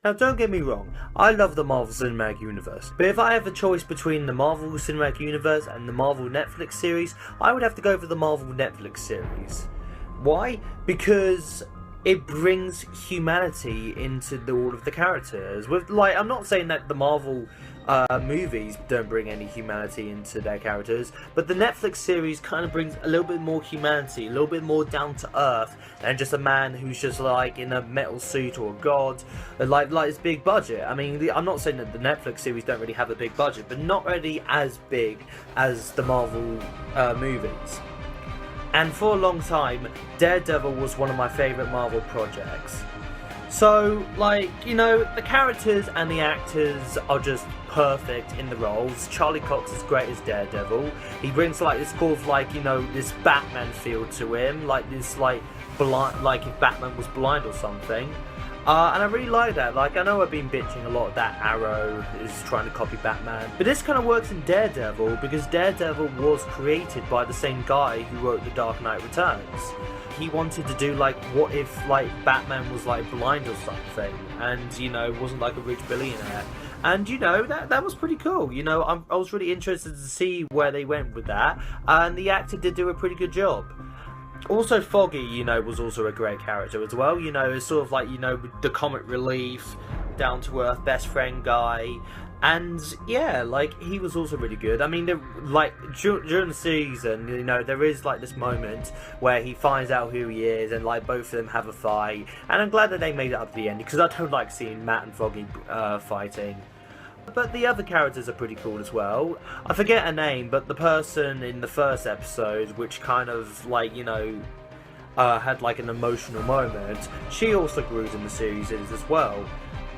Now don't get me wrong, I love the Marvel Cinematic Universe, but if I have a choice between the Marvel Cinematic Universe and the Marvel Netflix series, I would have to go for the Marvel Netflix series. Why? Because it brings humanity into all of the characters. With I'm not saying that the Marvel movies don't bring any humanity into their characters, but the Netflix series kind of brings a little bit more humanity, a little bit more down to earth than just a man who's just like in a metal suit or a god, like it's big budget. I mean, I'm not saying that the Netflix series don't really have a big budget, but not really as big as the Marvel movies. And for a long time, Daredevil was one of my favourite Marvel projects. So, the characters and the actors are just perfect in the roles. Charlie Cox is great as Daredevil. He brings this sort of this Batman feel to him, blind, if Batman was blind or something. And I really like that. I know I've been bitching a lot that Arrow is trying to copy Batman, but this kind of works in Daredevil because Daredevil was created by the same guy who wrote The Dark Knight Returns. He wanted to do what if Batman was blind or something, and wasn't a rich billionaire. And that was pretty cool. I was really interested to see where they went with that, and the actor did do a pretty good job. Also, Foggy, was also a great character as well. It's sort of the comic relief, down to earth best friend guy. And yeah, he was also really good. I mean, during the season, there is this moment where he finds out who he is, and both of them have a fight. And I'm glad that they made it up to the end because I don't like seeing Matt and Foggy fighting. But the other characters are pretty cool as well. I forget her name, but the person in the first episode, which kind of had an emotional moment, she also grew in the series as well.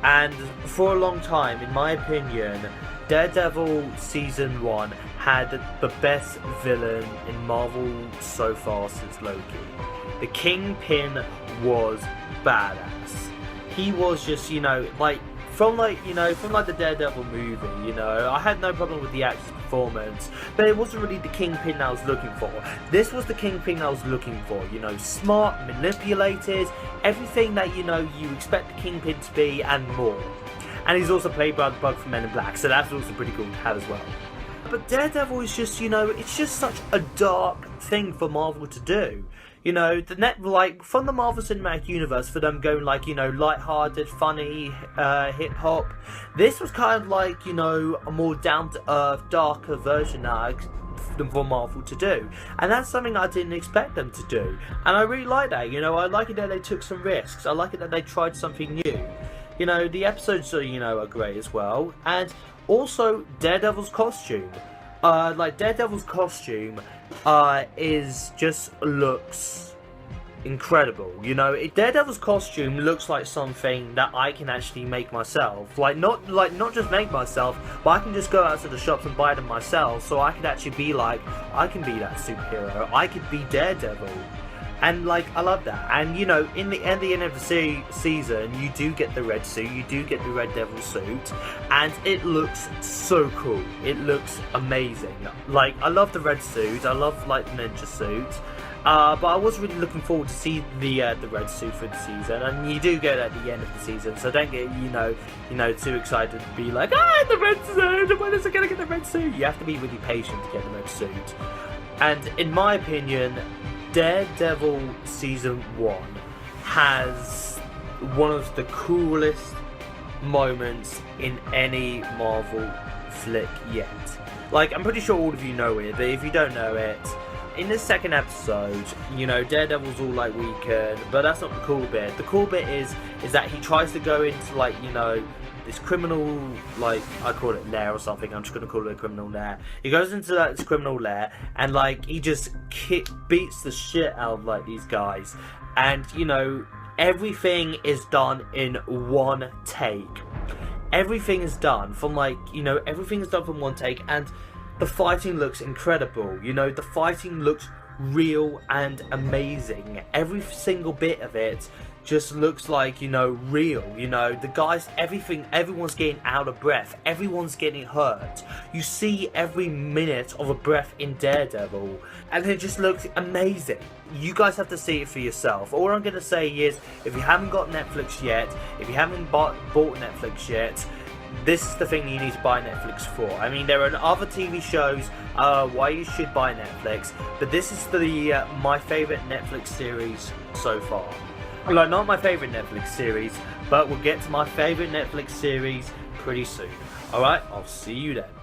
And for a long time, in my opinion, Daredevil Season 1 had the best villain in Marvel so far since Loki. The Kingpin was badass. He was just, from the Daredevil movie, I had no problem with the actor's performance, but it wasn't really the Kingpin I was looking for. This was the Kingpin I was looking for, smart, manipulated, everything that, you expect the Kingpin to be and more. And he's also played by the Bug from Men in Black, so that's also pretty cool to have as well. But Daredevil is just, it's just such a dark thing for Marvel to do. From the Marvel Cinematic Universe, for them going light-hearted, funny, hip-hop, this was kind of a more down-to-earth, darker version for Marvel to do. And that's something I didn't expect them to do. And I really like that, I like it that they took some risks. I like it that they tried something new. The episodes are great as well. And also, Daredevil's costume. Daredevil's costume is just looks incredible. Daredevil's costume looks like something that I can actually make myself. Not just make myself, but I can just go out to the shops and buy them myself. So I could actually be I can be that superhero. I could be Daredevil. And I love that. And in the end of the season, you do get the red suit, you do get the Red Devil suit, and it looks so cool. It looks amazing. I love the red suit, I love the ninja suit. But I was really looking forward to see the red suit for the season, and you do get it at the end of the season, so don't get too excited to be the red suit, when is it gonna get the red suit? You have to be really patient to get the red suit. And in my opinion, Daredevil Season 1 has one of the coolest moments in any Marvel flick yet. I'm pretty sure all of you know it, but if you don't know it, in the second episode, Daredevil's all weakened, but that's not the cool bit. The cool bit is that he tries to go into this criminal, I call it lair or something, I'm just going to call it a criminal lair. He goes into this criminal lair, and he just beats the shit out of these guys. And, everything is done in one take. Everything is done from everything is done from one take, and the fighting looks incredible. The fighting looks real and amazing. Every single bit of it just looks like, you know, real. You know, the guys, everyone's getting out of breath, everyone's getting hurt. You see every minute of a breath in Daredevil, and it just looks amazing. You guys have to see it for yourself. All I'm gonna say is, if you haven't got Netflix yet, if you haven't bought Netflix yet, this is the thing you need to buy Netflix for. I mean, there are other TV shows why you should buy Netflix, but this is the my favorite Netflix series so far. Like, not my favorite Netflix series, but we'll get to my favorite Netflix series pretty soon. Alright, I'll see you then.